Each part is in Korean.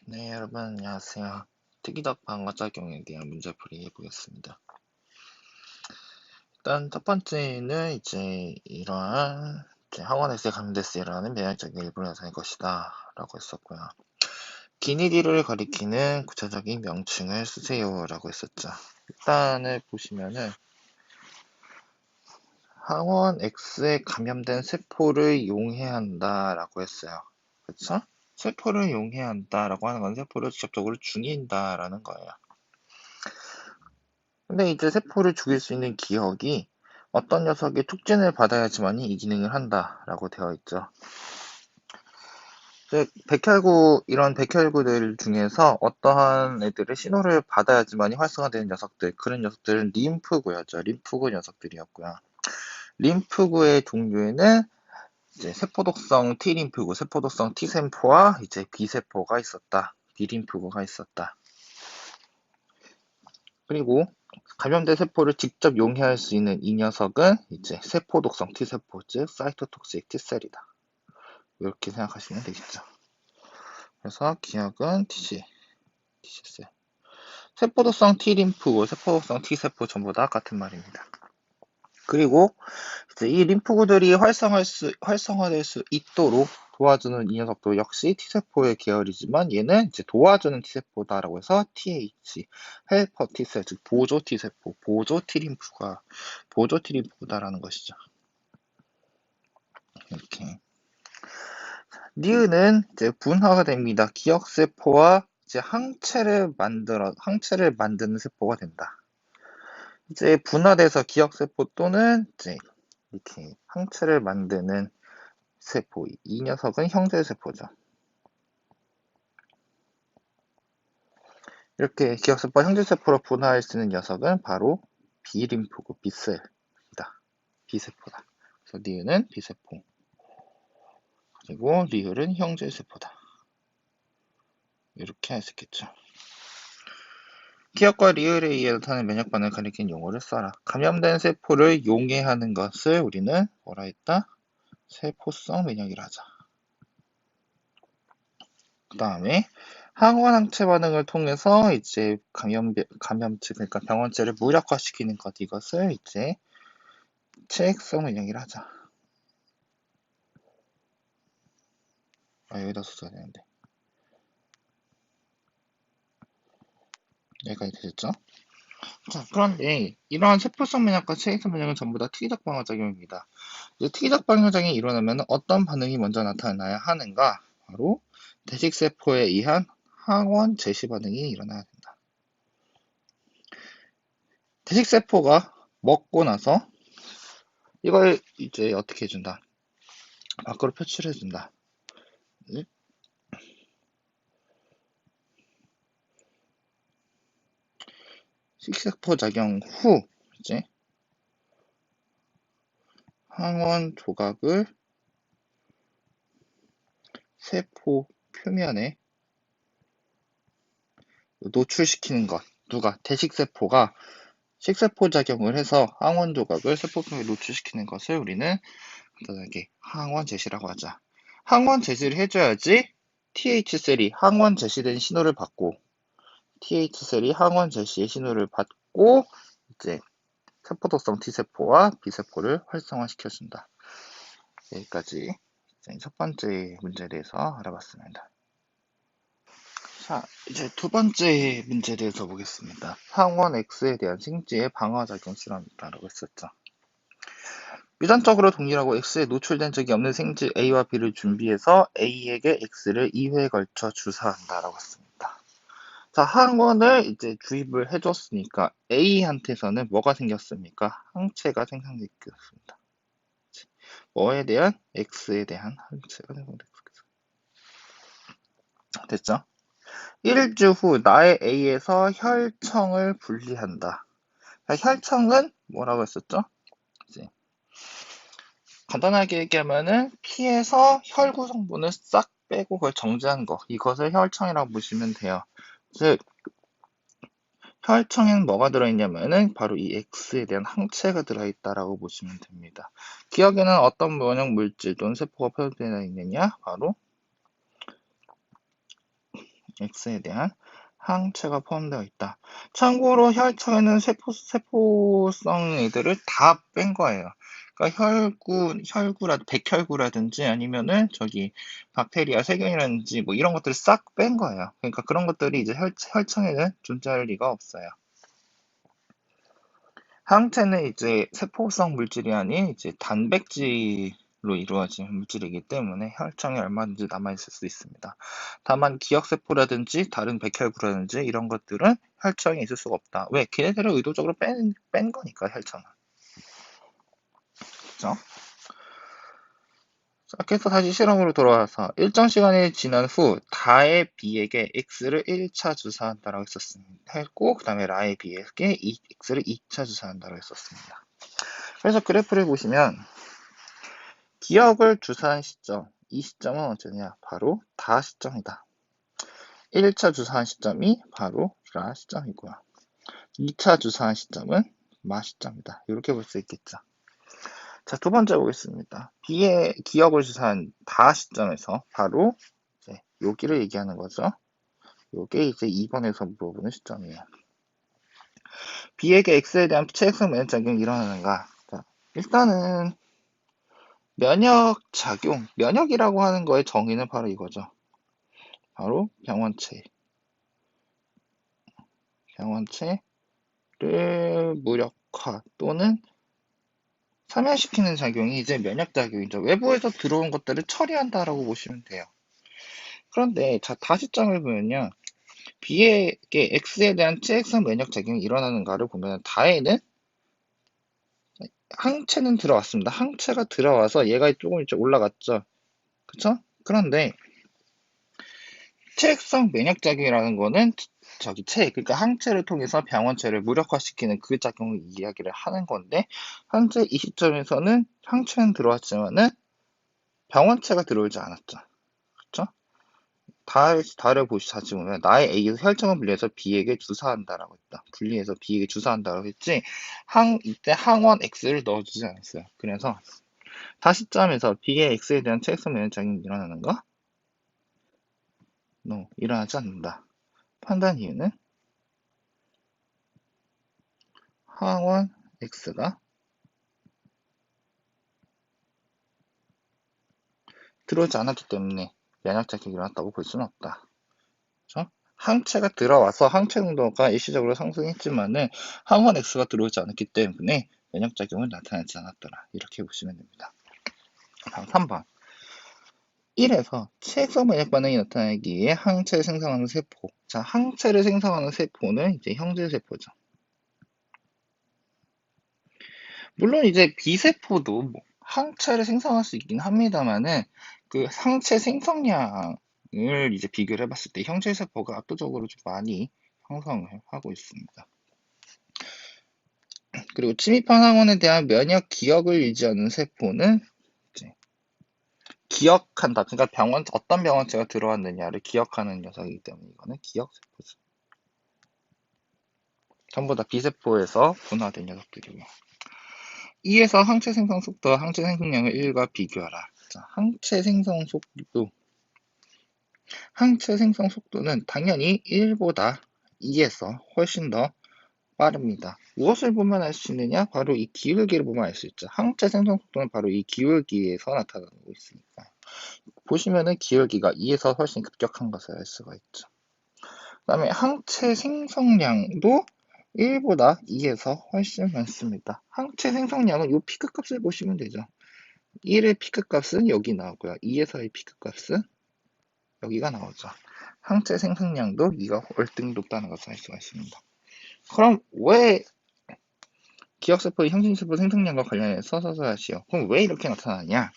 네, 여러분, 안녕하세요. 특이덕 방어작용에 대한 문제풀이 해보겠습니다. 일단, 첫 번째는 이러한 항원X에 감됐으라는 면역적인 일부를 나타낼 것이다. 라고 했었고요. 기니디를 가리키는 구체적인 명칭을 쓰세요. 라고 했었죠. 일단을 보시면은, 항원X에 감염된 세포를 용해야 한다. 라고 했어요. 그쵸? 세포를 용해야 한다라고 하는 건 세포를 직접적으로 죽인다라는 거예요. 근데 이제 세포를 죽일 수 있는 기억이 어떤 녀석의 촉진을 받아야지만이 이 기능을 한다라고 되어 있죠. 즉, 이런 백혈구들 중에서 어떠한 애들의 신호를 받아야지만이 활성화되는 녀석들, 그런 녀석들은 림프구였죠. 림프구 녀석들이었고요. 림프구의 종류에는 이제 세포독성 T림프구, 세포독성 T세포와 이제 B세포가 있었다. B림프구가 있었다. 그리고 감염된 세포를 직접 용해할 수 있는 이 녀석은 이제 세포독성 T세포, 즉 사이토톡식 T셀이다. 이렇게 생각하시면 되겠죠. 그래서 기억은 T셀. 세포독성 T림프구, 세포독성 T세포 전부 다 같은 말입니다. 그리고 이제 이 림프구들이 활성화될 수 있도록 도와주는 이 녀석도 역시 T세포의 계열이지만 얘는 이제 도와주는 T세포다라고 해서 TH, 헬퍼 T셀, 즉 보조 T세포, 보조 T림프구다라는 것이죠. 이렇게. 니은은 이제 분화가 됩니다. 기억세포와 이제 항체를 만드는 세포가 된다. 이제 분화돼서 기억세포 또는 이제 이렇게 항체를 만드는 세포, 이 녀석은 형제세포죠. 이렇게 기억세포와 형제세포로 분화할 수 있는 녀석은 바로 B림프구, B셀이다. B세포다. 그래서 니은은 B세포. 그리고 리을은 형제세포다. 이렇게 할 수 있겠죠. 기억과 리을에 의해 나타나는 면역 반응을 가리키는 용어를 써라. 감염된 세포를 용해하는 것을 우리는 뭐라 했다? 세포성 면역이라 하자. 그 다음에 항원 항체 반응을 통해서 이제 감염체, 그러니까 병원체를 무력화시키는 것, 이것을 이제 체액성 면역이라 하자. 여기다 써야 되는데. 여기까지 되셨죠? 자, 그런데 이러한 세포성 면역과 체액성 면역은 전부 다 특이적 방어작용입니다. 이제 특이적 방어작용이 일어나면 어떤 반응이 먼저 나타나야 하는가? 바로 대식세포에 의한 항원 제시 반응이 일어나야 된다. 대식세포가 먹고 나서 이걸 이제 어떻게 해준다? 밖으로 표출해준다. 식세포 작용 후 이제 항원 조각을 세포 표면에 노출시키는 것. 누가? 대식세포가 식세포 작용을 해서 항원 조각을 세포 표면에 노출시키는 것을 우리는 간단하게 항원 제시라고 하자. 항원 제시를 해줘야지 TH셀이 항원 제시된 신호를 받고 TH셀이 항원 제시의 신호를 받고 이제 세포독성 T세포와 B세포를 활성화시켜준다. 여기까지 첫 번째 문제에 대해서 알아봤습니다. 자, 이제 두 번째 문제에 대해서 보겠습니다. 항원 X에 대한 생지의 방어작용 실험이다라고 했었죠. 유전적으로 동일하고 X에 노출된 적이 없는 생지 A와 B를 준비해서 A에게 X를 2회에 걸쳐 주사한다라고 했습니다. 자, 항원을 이제 주입을 해줬으니까 A한테서는 뭐가 생겼습니까? 항체가 생성됐습니다. 뭐에 대한? X에 대한 항체가 생성됐습니다. 됐죠? 1주 후 나의 A에서 혈청을 분리한다. 혈청은 뭐라고 했었죠? 이제 간단하게 얘기하면은 피에서 혈구 성분을 싹 빼고 그걸 정지한 거, 이것을 혈청이라고 보시면 돼요. 즉 혈청에는 뭐가 들어있냐면은 바로 이 X에 대한 항체가 들어있다라고 보시면 됩니다. 기억에는 어떤 면역 물질 또는 세포가 포함되어 있느냐? 바로 X에 대한 항체가 포함되어 있다. 참고로 혈청에는 세포성 애들을 다 뺀 거예요. 그러니까 백혈구라든지 아니면은 박테리아, 세균이라든지 뭐 이런 것들을 싹 뺀 거예요. 그러니까 그런 것들이 이제 혈청에는 존재할 리가 없어요. 항체는 이제 세포성 물질이 아닌 이제 단백질로 이루어진 물질이기 때문에 혈청에 얼마든지 남아있을 수 있습니다. 다만 기억세포라든지 다른 백혈구라든지 이런 것들은 혈청에 있을 수가 없다. 왜? 걔네들을 의도적으로 뺀 거니까 혈청은. 그죠? 자, 그래서 다시 실험으로 돌아와서 일정 시간이 지난 후 다의 B에게 X를 1차 주사한다라고 했고 그 다음에 라의 B에게 X를 2차 주사한다라고 했었습니다. 그래서 그래프를 보시면 기억을 주사한 시점, 이 시점은 언제냐? 바로 다 시점이다. 1차 주사한 시점이 바로 라 시점이고요. 2차 주사한 시점은 마 시점이다. 이렇게 볼 수 있겠죠. 자, 두 번째 보겠습니다. B의 기억을 주사한 다 시점에서 바로 이제 여기를 얘기하는 거죠. 요게 이제 2번에서 물어보는 시점이에요. B에게 X에 대한 체액성 면역작용이 일어나는가? 자, 일단은 면역작용, 면역이라고 하는 거의 정의는 바로 이거죠. 바로 병원체를 무력화 또는 사멸시키는 작용이 이제 면역작용이죠. 외부에서 들어온 것들을 처리한다라고 보시면 돼요. 그런데 자, 다시점을 보면요. B에게 X에 대한 체액성 면역작용이 일어나는가를 보면 다에는 항체는 들어왔습니다. 항체가 들어와서 얘가 조금 이제 올라갔죠. 그쵸? 그런데 체액성 면역작용이라는 거는 그러니까 항체를 통해서 병원체를 무력화시키는 그 작용을 이야기를 하는 건데 현재 이 시점에서는 항체는 들어왔지만은 병원체가 들어오지 않았죠. 그렇죠? 다를 다시 보면 나의 A에서 혈청을 분리해서 B에게 주사한다라고 했다. 분리해서 B에게 주사한다라고 했지 이때 항원 X를 넣어주지 않았어요. 그래서 다시점에서 B의 X에 대한 체액성 면역작용이 일어나는가? No, 일어나지 않는다. 판단 이유는 항원 X가 들어오지 않았기 때문에 면역작용이 일어났다고 볼 수는 없다. 그렇죠? 항체가 들어와서 항체 농도가 일시적으로 상승했지만은 항원 X가 들어오지 않았기 때문에 면역작용은 나타나지 않았더라. 이렇게 보시면 됩니다. 다음 3번. 1에서 체액성 면역 반응이 나타나기 위해 항체를 생성하는 세포. 자, 항체를 생성하는 세포는 이제 형질세포죠. 물론 이제 B세포도 뭐 항체를 생성할 수 있긴 합니다만은 그 항체 생성량을 이제 비교를 해봤을 때 형질세포가 압도적으로 좀 많이 형성을 하고 있습니다. 그리고 침입한 항원에 대한 면역 기억을 유지하는 세포는 이제 기억한다. 그러니까 어떤 병원체가 들어왔느냐를 기억하는 녀석이기 때문에 이거는 기억세포죠. 전부 다 B세포에서 분화된 녀석들이고요. 2에서 항체 생성 속도와 항체 생성량을 1과 비교하라. 자, 항체 생성 속도는 당연히 1보다 2에서 훨씬 더 빠릅니다. 무엇을 보면 알 수 있느냐? 바로 이 기울기를 보면 알 수 있죠. 항체 생성 속도는 바로 이 기울기에서 나타나고 있으니까. 보시면은 기울기가 2에서 훨씬 급격한 것을 알 수가 있죠. 그 다음에 항체 생성량도 1보다 2에서 훨씬 많습니다. 항체 생성량은 이 피크 값을 보시면 되죠. 1의 피크 값은 여기 나오고요. 2에서의 피크 값은 여기가 나오죠. 항체 생성량도 2가 월등히 높다는 것을 알 수가 있습니다. 그럼 왜 기억세포의 형질세포 생성량과 관련해서 서서하시오. 그럼 왜 이렇게 나타나냐?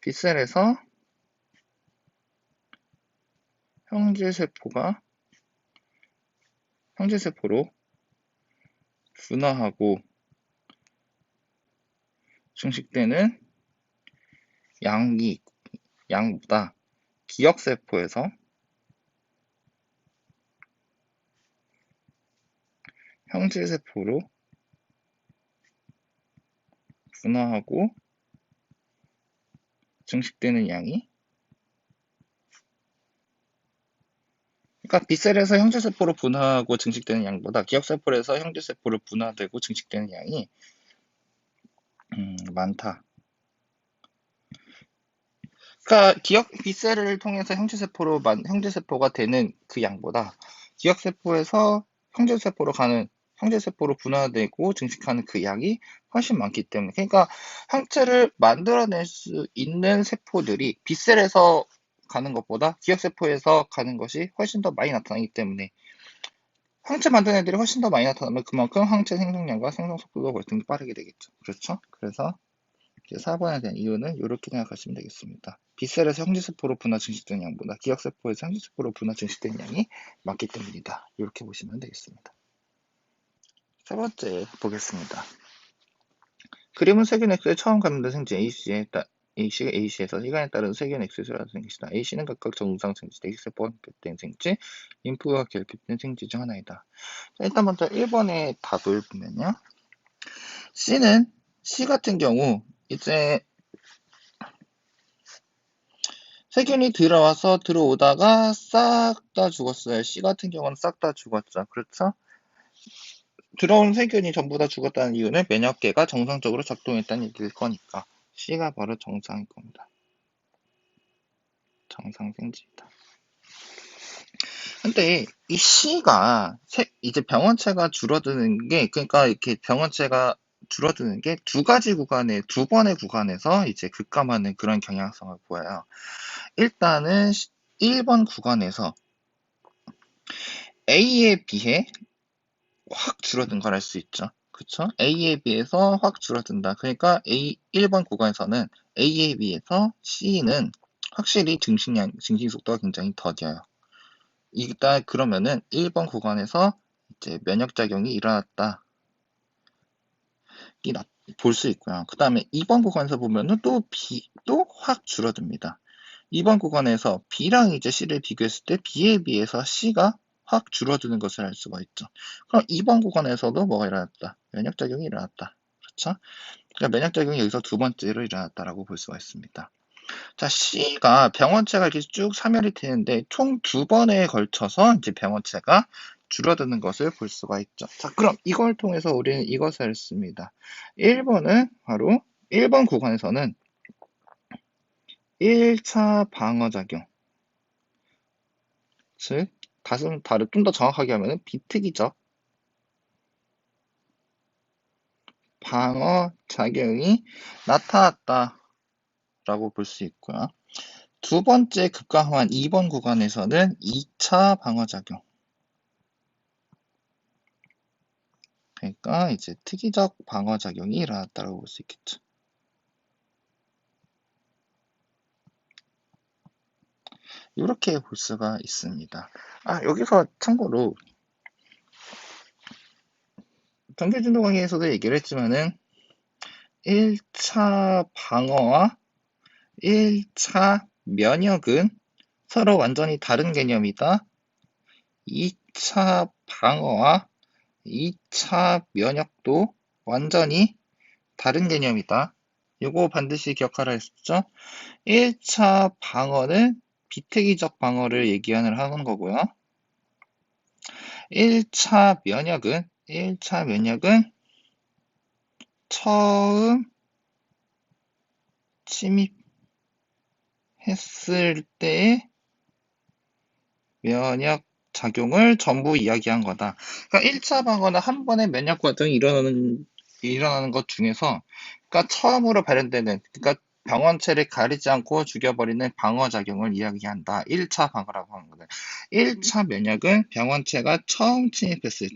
B셀에서 형질세포로 분화하고 증식되는 양보다 기억세포에서 형질세포로 분화하고 증식되는 양이, 그러니까 B셀에서 형제세포로 분화하고 증식되는 양보다 기억세포에서 형제세포로 분화되고 증식되는 양이 많다. 그러니까 B셀을 통해서 형제세포가 되는 그 양보다 기억세포에서 형제세포로 분화되고 증식하는 그 양이 훨씬 많기 때문에, 그러니까 항체를 만들어낼 수 있는 세포들이 B셀에서 가는 것보다 기억세포에서 가는 것이 훨씬 더 많이 나타나기 때문에, 항체 만드는 애들이 훨씬 더 많이 나타나면 그만큼 항체 생성량과 생성 속도가 월등히 빠르게 되겠죠. 그렇죠? 그래서 4번에 대한 이유는 이렇게 생각하시면 되겠습니다. B셀에서 형제세포로 분화 증식되는 양보다 기억세포에서 형제세포로 분화 증식되는 양이 많기 때문이다. 이렇게 보시면 되겠습니다. 세 번째 보겠습니다. 그림은 세균 X의 처음 감염된 생체 A씨가 A씨에서 시간에 따른 세균 X의 수라는 생기시다. A씨는 각각 정상 생체, X세포가 결핍된 생체, 림프가 결핍된 생체 중 하나이다. 자, 일단 먼저 1번의 답을 보면요. C 같은 경우 이제 세균이 들어오다가 싹 다 죽었어요. C 같은 경우는 싹 다 죽었죠. 그렇죠? 들어온 세균이 전부 다 죽었다는 이유는 면역계가 정상적으로 작동했다는 얘기일 거니까 C가 바로 정상일 겁니다. 정상 생지이다. 근데 이 C가 이제 병원체가 줄어드는 게, 그러니까 이렇게 병원체가 줄어드는 게 두 번의 구간에서 이제 급감하는 그런 경향성을 보여요. 일단은 1번 구간에서 A에 비해 확 줄어든 걸 알 수 있죠. 그쵸? A에 비해서 확 줄어든다. 그러니까 1번 구간에서는 A에 비해서 C는 확실히 증식 속도가 굉장히 더뎌요. 일단 그러면은 1번 구간에서 이제 면역작용이 일어났다. 볼 수 있고요. 그 다음에 2번 구간에서 보면은 또 확 줄어듭니다. 2번 구간에서 B랑 이제 C를 비교했을 때 B에 비해서 C가 확 줄어드는 것을 알 수가 있죠. 그럼 2번 구간에서도 뭐가 일어났다? 면역작용이 일어났다. 그렇죠? 그러니까 면역작용이 여기서 두 번째로 일어났다라고 볼 수가 있습니다. 자, C가 병원체가 이렇게 쭉 사멸이 되는데 총 두 번에 걸쳐서 이제 병원체가 줄어드는 것을 볼 수가 있죠. 자, 그럼 이걸 통해서 우리는 이것을 씁니다. 1번은 바로 1번 구간에서는 1차 방어작용, 즉 좀 더 정확하게 하면 비특이적 방어작용이 나타났다라고 볼 수 있고요. 두 번째 급감한 2번 구간에서는 2차 방어작용, 그러니까 이제 특이적 방어작용이 일어났다고 볼 수 있겠죠. 이렇게 볼 수가 있습니다. 여기서 참고로 정규진도 강의에서도 얘기를 했지만은 1차 방어와 1차 면역은 서로 완전히 다른 개념이다. 2차 방어와 2차 면역도 완전히 다른 개념이다. 이거 반드시 기억하라 했었죠. 1차 방어는 비특이적 방어를 얘기하는 거고요. 1차 면역은 처음 침입했을 때의 면역 작용을 전부 이야기한 거다. 그러니까 1차 방어는 한 번의 면역 과정이 일어나는 것 중에서, 그러니까 처음으로 발현되는, 그러니까 병원체를 가리지 않고 죽여버리는 방어작용을 이야기한다. 1차 방어라고 하는 거다. 1차 면역은 병원체가 처음 침입했을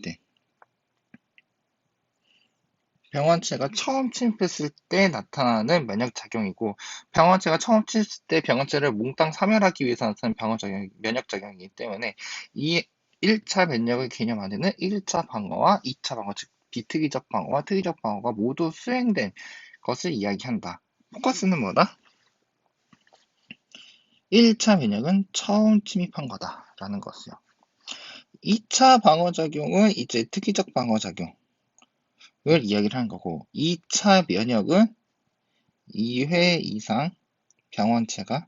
때 나타나는 면역작용이고, 병원체가 처음 침입했을 때 병원체를 몽땅 사멸하기 위해서 나타나는 면역작용이기 때문에 이 1차 면역의 개념 안에는 1차 방어와 2차 방어, 즉 비특이적 방어와 특이적 방어가 모두 수행된 것을 이야기한다. 포커스는 뭐다? 1차 면역은 처음 침입한 거다라는 것이요. 2차 방어작용은 이제 특이적 방어작용을 이야기를 하는 거고, 2차 면역은 2회 이상 병원체가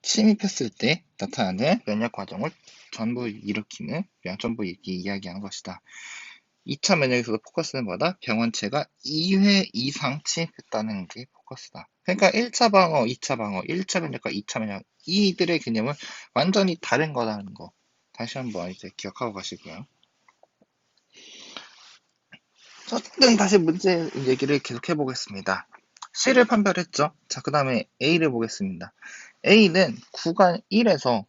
침입했을 때 나타나는 면역 과정을 전부 일으키는 전부 이야기하는 것이다. 2차 면역에서도 포커스는 뭐다? 병원체가 2회 이상 침입했다는 게 포커스다. 그러니까 1차 방어, 2차 방어, 1차 면역과 2차 면역 이들의 개념은 완전히 다른 거라는 거 다시 한번 이제 기억하고 가시고요. 어쨌든 다시 문제 얘기를 계속 해보겠습니다. C를 판별했죠. 자, 그 다음에 A를 보겠습니다. A는 구간 1에서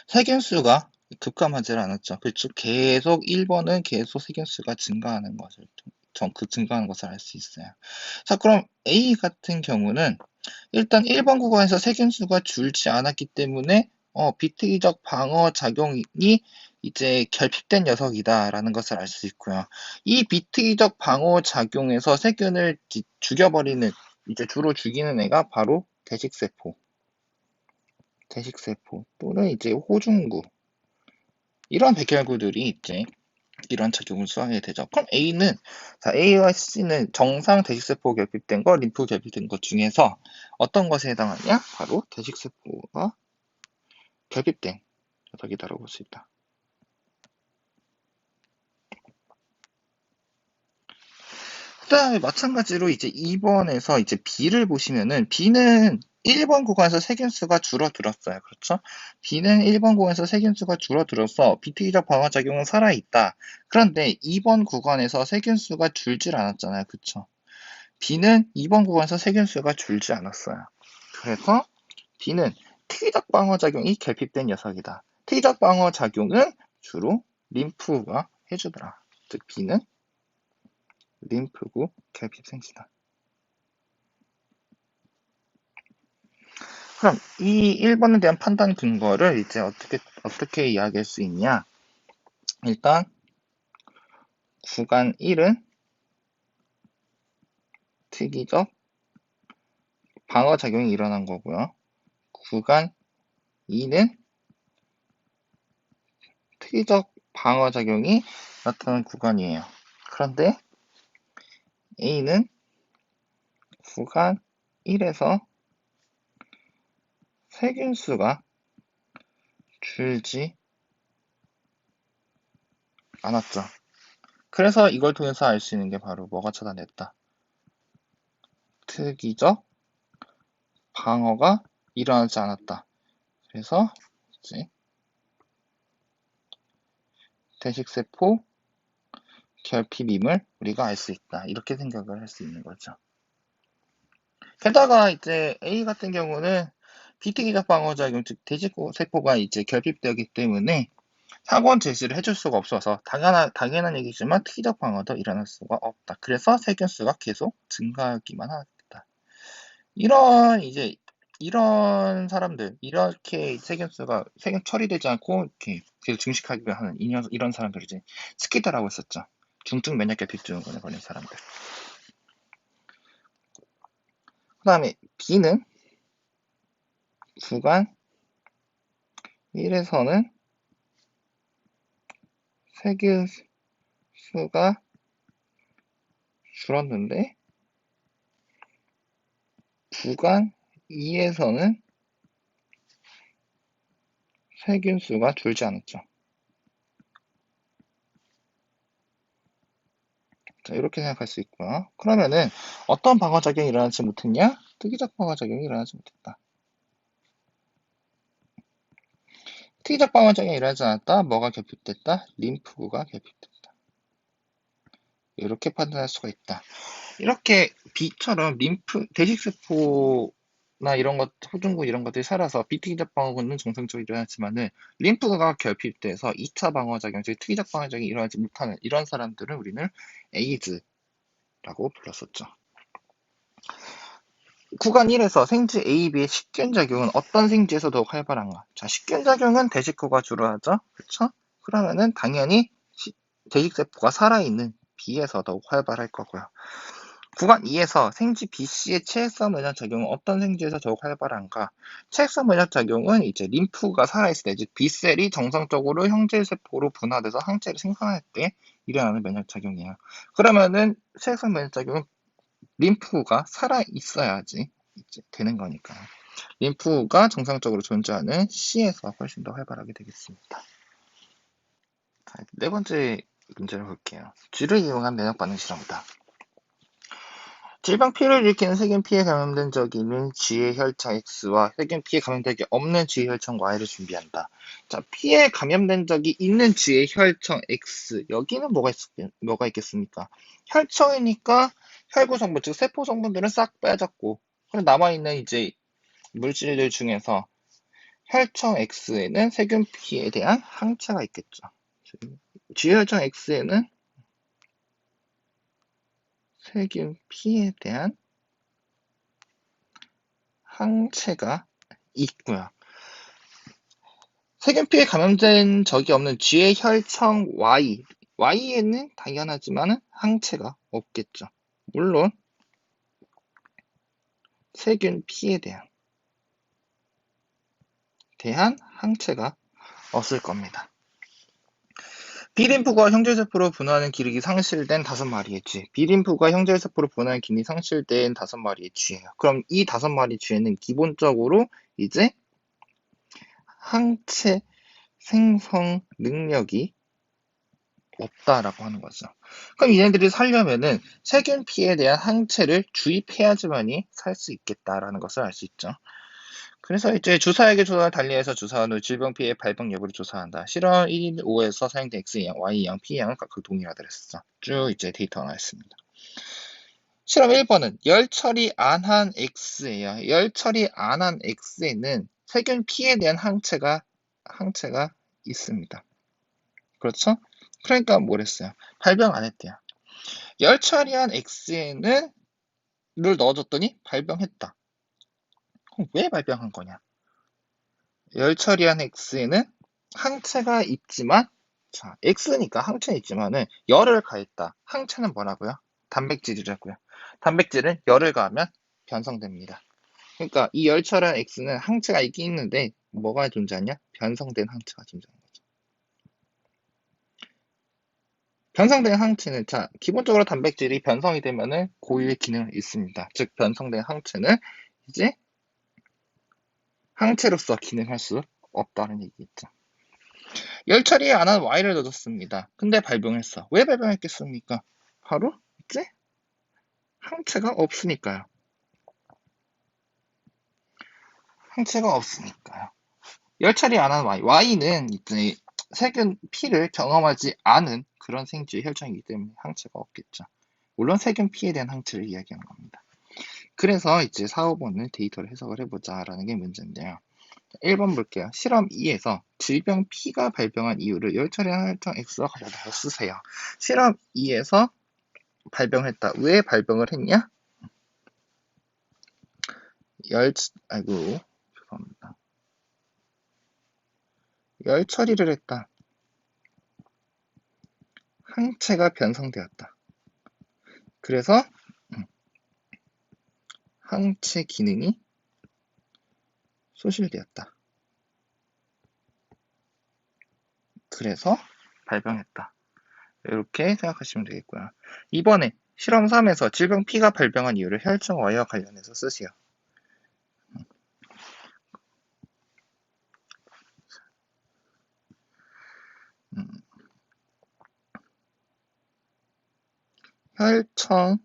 세균수가 급감하지 않았죠. 그렇죠. 계속 1번은 계속 세균수가 증가하는 것을 증가하는 것을 알 수 있어요. 자, 그럼 A 같은 경우는 일단 1번 구간에서 세균수가 줄지 않았기 때문에 비특이적 방어 작용이 이제 결핍된 녀석이다라는 것을 알 수 있고요. 이 비특이적 방어 작용에서 세균을 죽여버리는 이제 주로 죽이는 애가 바로 대식세포 또는 이제 호중구 이런 백혈구들이 이제 이런 작용을 수행하게 되죠. 그럼 A와 C는 정상 대식세포 결핍된 거, 림프 결핍된 것 중에서 어떤 것에 해당하냐? 바로 대식세포가 결핍된 녀석이다라고 볼 수 있다. 그 다음에 마찬가지로 이제 2번에서 이제 B를 보시면은 B는 1번 구간에서 세균수가 줄어들었어요. 그렇죠? B는 1번 구간에서 세균수가 줄어들어서 비특이적 방어작용은 살아있다. 그런데 2번 구간에서 세균수가 줄질 않았잖아요. 그렇죠? B는 2번 구간에서 세균수가 줄지 않았어요. 그래서 B는 특이적 방어작용이 결핍된 녀석이다. 특이적 방어작용은 주로 림프가 해주더라. 즉 B는 림프구 결핍 생지다. 그럼 이 1번에 대한 판단 근거를 이제 어떻게 이야기할 수 있냐? 일단 구간 1은 특이적 방어작용이 일어난 거고요. 구간 2는 특이적 방어작용이 나타난 구간이에요. 그런데 A는 구간 1에서 세균수가 줄지 않았죠. 그래서 이걸 통해서 알 수 있는 게 바로 뭐가 차단됐다. 특이적 방어가 일어나지 않았다. 그래서 이제 대식세포 결핍임을 우리가 알 수 있다. 이렇게 생각을 할 수 있는 거죠. 게다가 이제 A 같은 경우는 비특이적 방어작용, 즉 대식세포가 이제 결핍되기 때문에 상원 제시를 해줄 수가 없어서 당연한 얘기지만 특이적 방어도 일어날 수가 없다. 그래서 세균수가 계속 증가하기만 하겠다. 이런 사람들, 이렇게 세균 처리되지 않고 이렇게 계속 증식하기를 하는 이런 사람들을 이제 스키드라고 했었죠. 중증 면역결핍증후군에 걸린 사람들. 그 다음에 B는 구간 1에서는 세균수가 줄었는데 구간 2에서는 세균수가 줄지 않았죠. 자, 이렇게 생각할 수 있고요. 그러면은 어떤 방어작용이 일어나지 못했냐? 특이적 방어작용이 일어나지 못했다. 특이적 방어작용이 일어나지 않았다. 뭐가 결핍됐다? 림프구가 결핍됐다. 이렇게 판단할 수가 있다. 이렇게 B처럼 대식세포나 이런 것, 호중구 이런 것들이 살아서 비특이적 방어군은 정상적으로 일어났지만은 림프가 결핍돼서 2차 방어작용, 즉 특이적 방어작용이 일어나지 못하는 이런 사람들은 우리는 에이즈라고 불렀었죠. 구간 1에서 생쥐 A, B의 식균작용은 어떤 생쥐에서 더욱 활발한가? 자, 식균작용은 대식구가 주로 하죠. 그렇죠? 그러면은 당연히 대식세포가 살아있는 B에서 더욱 활발할 거고요. 구간 2에서 생쥐 B씨의 체액성 면역 작용은 어떤 생쥐에서 더욱 활발한가? 체액성 면역 작용은 이제 림프가 살아있을 때, 즉 B셀이 정상적으로 형질세포로 분화돼서 항체를 생성할 때 일어나는 면역 작용이에요. 그러면은 체액성 면역 작용은 림프가 살아있어야지 이제 되는 거니까요. 림프가 정상적으로 존재하는 C에서 훨씬 더 활발하게 되겠습니다. 자, 네 번째 문제를 볼게요. 쥐를 이용한 면역 반응 실험이다. 질병 피해를 일으키는 세균 피해에 감염된 적이 있는 쥐의 혈청 X와 세균 피해에 감염된 적이 없는 쥐의 혈청 Y를 준비한다. 자, 피해에 감염된 적이 있는 쥐의 혈청 X. 여기는 뭐가 있겠습니까? 혈청이니까 혈구 성분, 즉 세포 성분들은 싹 빼졌고, 그럼 남아있는 이제 물질들 중에서 혈청 X에는 세균 피해에 대한 항체가 있겠죠. 쥐의 혈청 X에는 세균 피해에 대한 항체가 있고요. 세균 피해에 감염된 적이 없는 쥐의 혈청 Y에는 당연하지만 항체가 없겠죠. 물론 세균 피해에 대한 항체가 없을 겁니다. 비림프가 형질세포로 분화하는 기력이 상실된 5마리의 쥐. 비림프가 형질세포로 분화하는 기능이 상실된 5마리의 쥐예요. 그럼 이 5마리 쥐에는 기본적으로 이제 항체 생성 능력이 없다라고 하는 거죠. 그럼 얘네들이 살려면은 세균 피해에 대한 항체를 주입해야지만이 살 수 있겠다라는 것을 알 수 있죠. 그래서 이제 주사액의 조사를 달리해서 주사한 후 질병 피해 발병 여부를 조사한다. 실험 1, 5에서 사용된 X양, Y양, P양은 각각 동일하다 그랬어. 쭉 이제 데이터가 나왔습니다. 실험 1번은 열 처리 안 한 X예요. 열 처리 안 한 X에는 세균 피해에 대한 항체가 있습니다. 그렇죠? 그러니까 뭐랬어요? 발병 안 했대요. 열 처리한 X에는 를 넣어줬더니 발병했다. 그럼 왜 발병한 거냐? 열 처리한 X에는 항체가 있지만, 자, X니까 항체는 있지만은 열을 가했다. 항체는 뭐라고요? 단백질이라고요. 단백질은 열을 가하면 변성됩니다. 그러니까 이 열 처리한 X는 항체가 있긴 있는데 뭐가 존재하냐? 변성된 항체가 존재하는 거죠. 변성된 항체는, 자, 기본적으로 단백질이 변성이 되면은 고유의 기능을 있습니다. 즉 변성된 항체는 이제 항체로서 기능할 수 없다는 얘기겠죠. 열 처리 안 한 Y를 넣어줬습니다. 근데 발병했어. 왜 발병했겠습니까? 바로 이제 항체가 없으니까요. 항체가 없으니까요. 열 처리 안 한 Y는 이제 세균 피를 경험하지 않은 그런 생쥐의 혈청이기 때문에 항체가 없겠죠. 물론 세균 피에 대한 항체를 이야기하는 겁니다. 그래서 이제 4, 5번은 데이터를 해석을 해보자라는 게 문제인데요. 1번 볼게요. 실험 2에서 질병 P가 발병한 이유를 열 처리한 혈청 X와 관련해서 쓰세요. 실험 2에서 발병했다. 왜 발병을 했냐? 죄송합니다. 열 처리를 했다. 항체가 변성되었다. 그래서 항체 기능이 소실되었다. 그래서 발병했다. 이렇게 생각하시면 되겠고요. 이번에 실험 3에서 질병 P가 발병한 이유를 혈청 Y와 관련해서 쓰세요. 혈청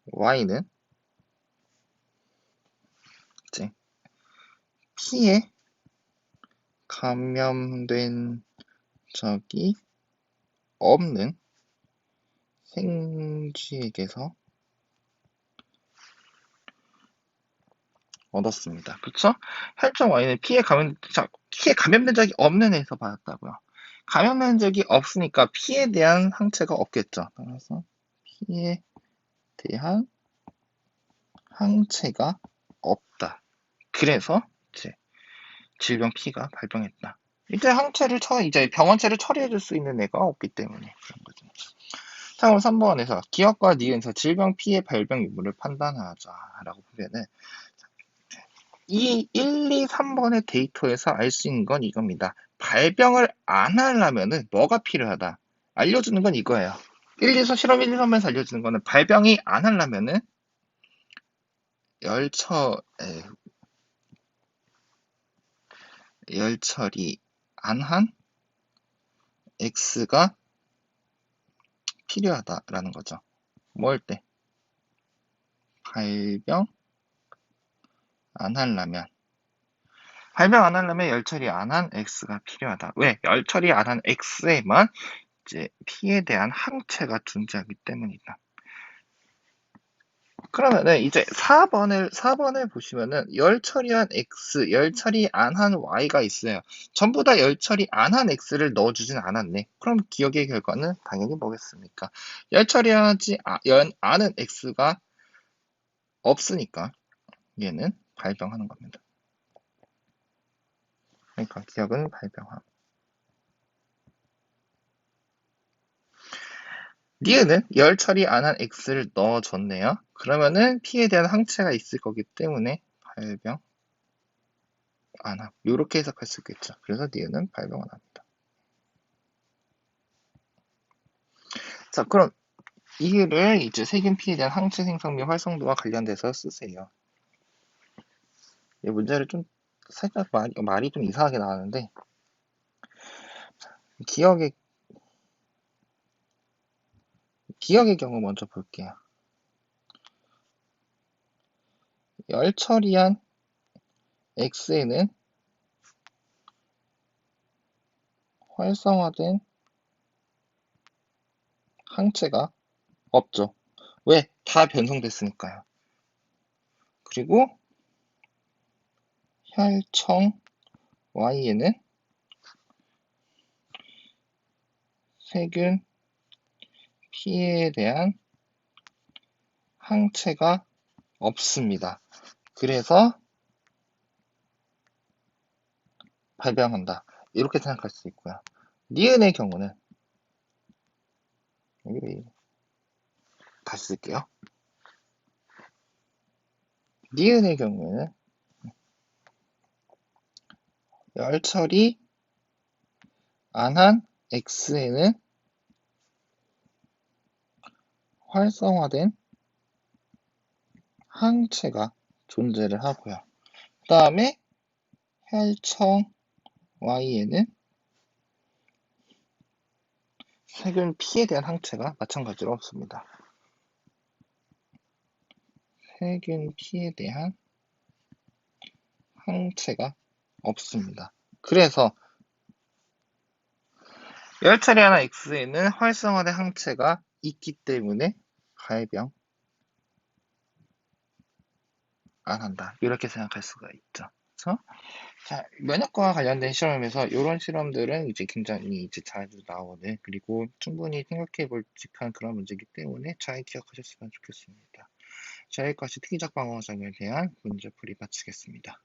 Y는 이제 P에 감염된 적이 없는 생쥐에게서 얻었습니다. 그쵸? 혈청 Y는 피해 감염된 적이 없는 애에서 받았다고요. 감염된 적이 없으니까 피에 대한 항체가 없겠죠. 따라서 피에 대한 항체가 없다. 그래서 이제 질병 P가 발병했다. 이제 이제 병원체를 처리해줄 수 있는 애가 없기 때문에 그런 거죠. 자, 그럼 3번에서 기억과 니은에서 질병 피해 발병 유무를 판단하자라고 보면은 이 1, 2, 3번의 데이터에서 알 수 있는 건 이겁니다. 발병을 안 하려면은 뭐가 필요하다? 알려주는 건 이거예요. 1, 2서 실험 1, 2, 3에서 알려주는 거는 발병이 안 하려면은 열처리 안 한 X가 필요하다라는 거죠. 뭐 할 때? 발병 안 하려면. 발병 안 하려면 열처리 안 한 X가 필요하다. 왜? 열처리 안 한 X에만 이제 P에 대한 항체가 존재하기 때문이다. 그러면은 이제 4번을 보시면은 열 처리한 X, 열 처리 안 한 Y가 있어요. 전부 다 열 처리 안 한 X를 넣어주진 않았네. 그럼 기억의 결과는 당연히 뭐겠습니까? 열 처리하지 않은 X가 없으니까 얘는 발병하는 겁니다. 그러니까 기억은 발병함. 니은은 열 처리 안 한 X를 넣어줬네요. 그러면은 P에 대한 항체가 있을 거기 때문에 발병 안 함. 이렇게 해석할 수 있겠죠. 그래서 니은은 발병 안 합니다. 자, 그럼 이를 이제 세균 P에 대한 항체 생성 및 활성도와 관련돼서 쓰세요. 이 문제를 좀 살짝 말이 좀 이상하게 나왔는데 기억의 경우 먼저 볼게요. 열 처리한 X에는 활성화된 항체가 없죠. 왜? 다 변성됐으니까요. 그리고 혈청 Y에는 세균 P에 대한 항체가 없습니다. 그래서 발병한다. 이렇게 생각할 수 있고요. 니은의 경우는 여기 다시 쓸게요. 니은의 경우에는 열 처리 안 한 X에는 활성화된 항체가 존재를 하고요. 그 다음에 혈청 Y에는 세균 P에 대한 항체가 마찬가지로 없습니다. 세균 P에 대한 항체가 없습니다. 그래서 열 처리 하나 X에는 활성화된 항체가 있기 때문에 발병 안 한다. 이렇게 생각할 수가 있죠. 그래서 자, 면역과 관련된 실험에서 이런 실험들은 이제 굉장히 이제 자주 나오는 그리고 충분히 생각해 볼 직한 그런 문제이기 때문에 잘 기억하셨으면 좋겠습니다. 자, 여기까지 특이적 방어작용에 대한 문제풀이 마치겠습니다.